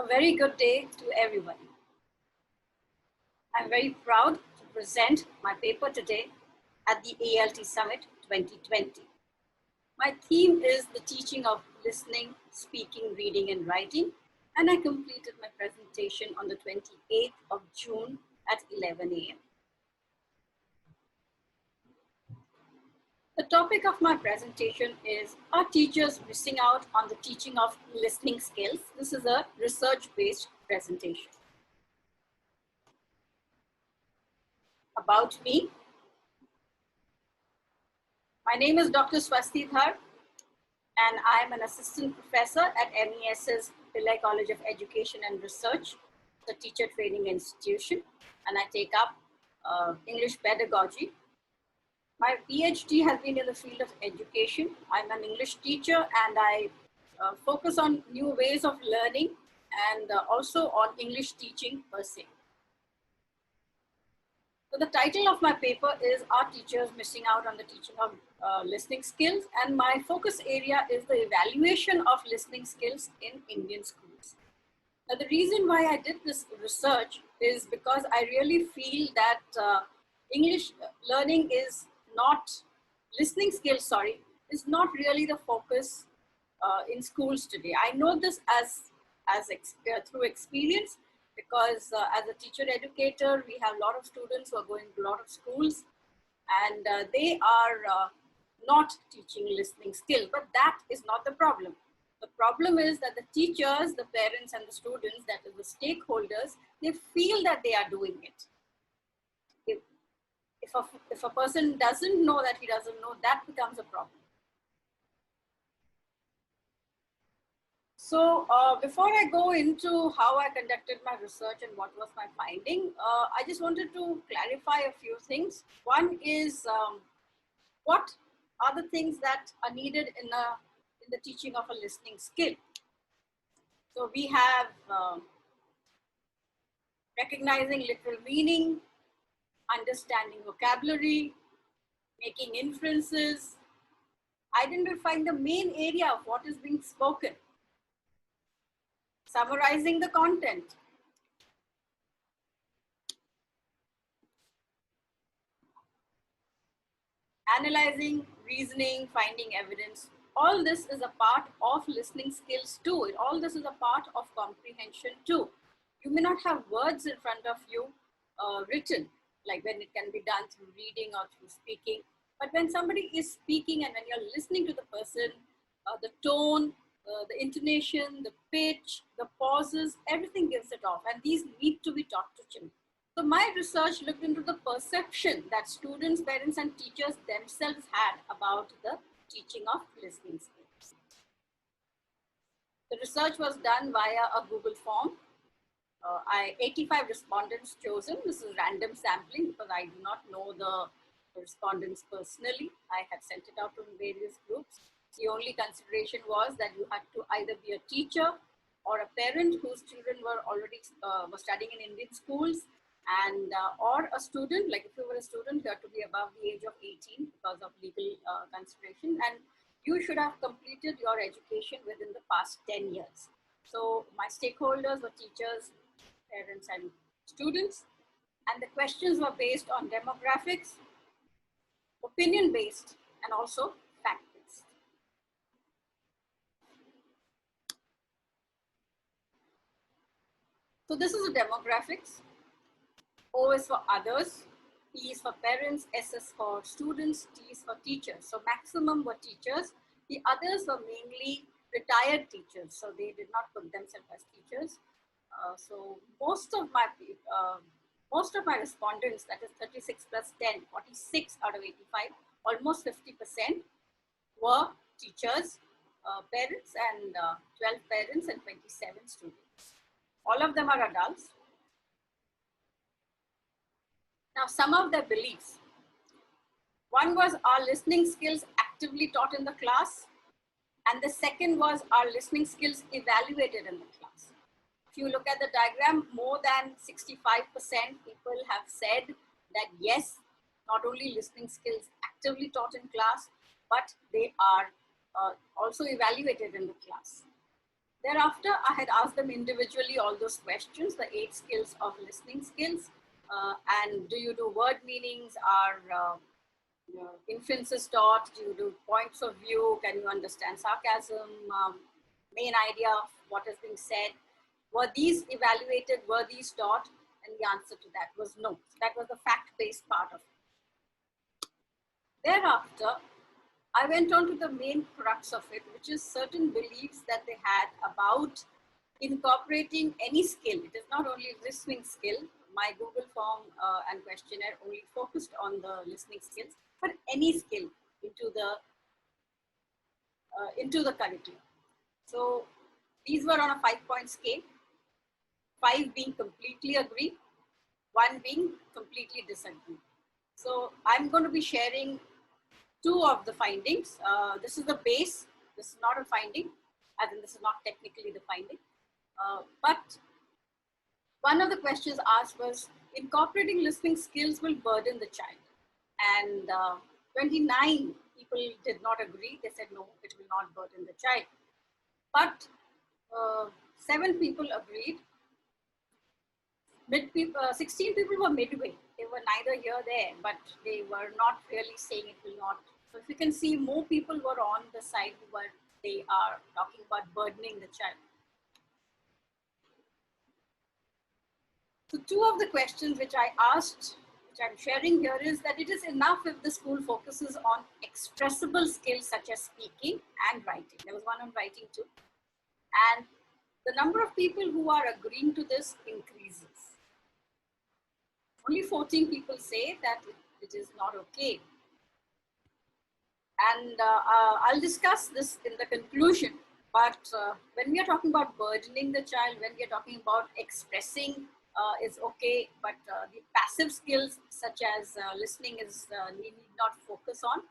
A very good day to everybody. I'm very proud to present my paper today at the ALT Summit 2020. My theme is the teaching of listening, speaking, reading, and writing, and I completed my presentation on the 28th of June at 11 a.m. The topic of my presentation is, are teachers missing out on the teaching of listening skills? This is a research-based presentation. About me. My name is Dr. Swasti Dhar, and I am an assistant professor at MES's Pillai College of Education and Research, the teacher training institution, and I take up English pedagogy. My PhD has been in the field of education. I'm an English teacher, and I focus on new ways of learning and also on English teaching per se. So the title of my paper is, are teachers missing out on the teaching of listening skills? And my focus area is the evaluation of listening skills in Indian schools. Now, the reason why I did this research is because I really feel that English learning is not, listening skills, sorry, is not really the focus in schools today. I know this through experience, because as a teacher educator, we have a lot of students who are going to a lot of schools, and they are not teaching listening skills, but that is not the problem. The problem is that the teachers, the parents, and the students, that is the stakeholders, they feel that they are doing it. If a person doesn't know that he doesn't know, that becomes a problem. So before I go into how I conducted my research and what was my finding, I just wanted to clarify a few things. One is, what are the things that are needed in the teaching of a listening skill? So we have recognizing literal meaning, understanding vocabulary, making inferences, identifying the main area of what is being spoken, summarizing the content, analyzing, reasoning, finding evidence. All this is a part of listening skills too. All this is a part of comprehension too. You may not have words in front of you written, like when it can be done through reading or through speaking. But when somebody is speaking and when you're listening to the person, the tone, the intonation, the pitch, the pauses, everything gives it off. And these need to be taught to children. So my research looked into the perception that students, parents, and teachers themselves had about the teaching of listening skills. The research was done via a Google form. 85 respondents chosen. This is random sampling because I do not know the respondents personally. I had sent it out to various groups. The only consideration was that you had to either be a teacher or a parent whose children were already were studying in Indian schools, and or a student. Like if you were a student, you had to be above the age of 18 because of legal consideration, and you should have completed your education within the past 10 years. So my stakeholders were teachers, parents, and students, and the questions were based on demographics, opinion-based, and also fact-based. So this is the demographics. O is for others, P is for parents, S is for students, T is for teachers. So maximum were teachers. The others were mainly retired teachers, so they did not put themselves as teachers. So most of my respondents, that is 36 plus 10, 46 out of 85, almost 50% were teachers, parents, and 12 parents and 27 students. All of them are adults. Now, some of their beliefs. One was, are listening skills actively taught in the class? And the second was, are listening skills evaluated in the class? If you look at the diagram, more than 65% people have said that yes, not only listening skills actively taught in class, but they are also evaluated in the class. Thereafter, I had asked them individually all those questions, the 8 skills of listening skills. And do you do word meanings? Are inferences taught? Do you do points of view? Can you understand sarcasm? Main idea of what is being said? Were these evaluated? Were these taught? And the answer to that was no. That was the fact-based part of it. Thereafter, I went on to the main crux of it, which is certain beliefs that they had about incorporating any skill. It is not only listening skill. My Google form and questionnaire only focused on the listening skills, but any skill into the curriculum. So these were on a 5-point scale, 5 being completely agree, 1 being completely disagree. So I'm going to be sharing 2 of the findings. This is the base. This is not a finding, as in this is not technically the finding. But one of the questions asked was, incorporating listening skills will burden the child. And 29 people did not agree. They said, no, it will not burden the child. But 7 people agreed. 16 people were midway. They were neither here nor there, but they were not really saying it will not. So if you can see, more people were on the side where they are talking about burdening the child. So 2 of the questions which I asked, which I'm sharing here, is that it is enough if the school focuses on expressible skills such as speaking and writing. There was one on writing too. And the number of people who are agreeing to this increases. Only 14 people say that it is not okay. And I'll discuss this in the conclusion. But when we are talking about burdening the child, when we are talking about expressing is okay, but the passive skills such as listening is we need not focus on,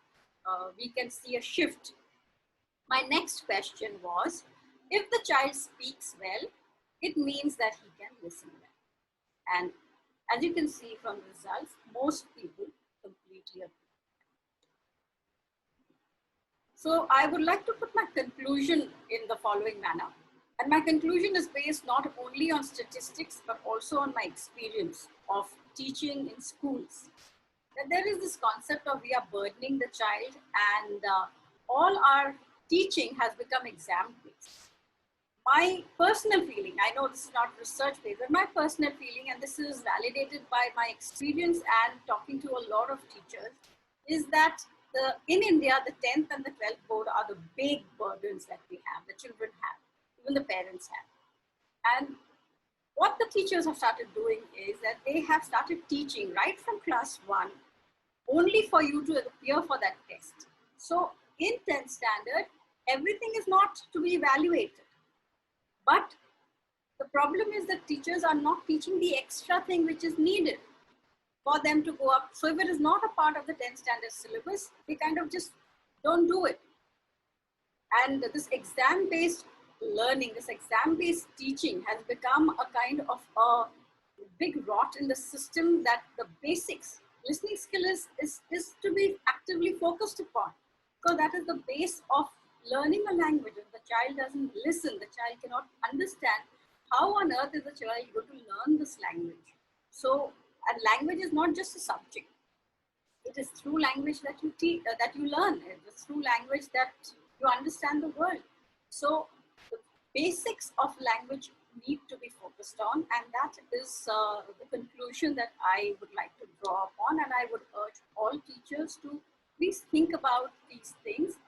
we can see a shift. My next question was, if the child speaks well, it means that he can listen well. And as you can see from the results, most people completely agree. So I would like to put my conclusion in the following manner. And my conclusion is based not only on statistics, but also on my experience of teaching in schools. That there is this concept of we are burdening the child, and all our teaching has become exam-based. My personal feeling, I know this is not research-based, but my personal feeling, and this is validated by my experience and talking to a lot of teachers, is that in India, the 10th and the 12th board are the big burdens that we have, the children have, even the parents have. And what the teachers have started doing is that they have started teaching right from class 1, only for you to appear for that test. So in 10th standard, everything is not to be evaluated. But the problem is that teachers are not teaching the extra thing which is needed for them to go up. So if it is not a part of the 10th standard syllabus, they kind of just don't do it. And this exam-based learning, this exam-based teaching has become a kind of a big rot in the system, that the basics, listening skill is to be actively focused upon. So that is the base of learning a language. If the child doesn't listen, the child cannot understand. How on earth is the child going to learn this language? So, and language is not just a subject. It is through language that you teach, that you learn. It is through language that you understand the world. So the basics of language need to be focused on, and that is the conclusion that I would like to draw upon. And I would urge all teachers to please think about these things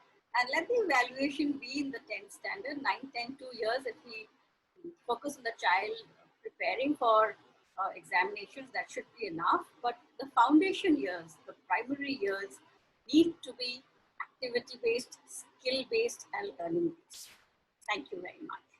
and let the evaluation be in the 10th standard, 9, 10, 2 years. If we focus on the child preparing for examinations, that should be enough. But the foundation years, the primary years, need to be activity-based, skill-based, and learning-based. Thank you very much.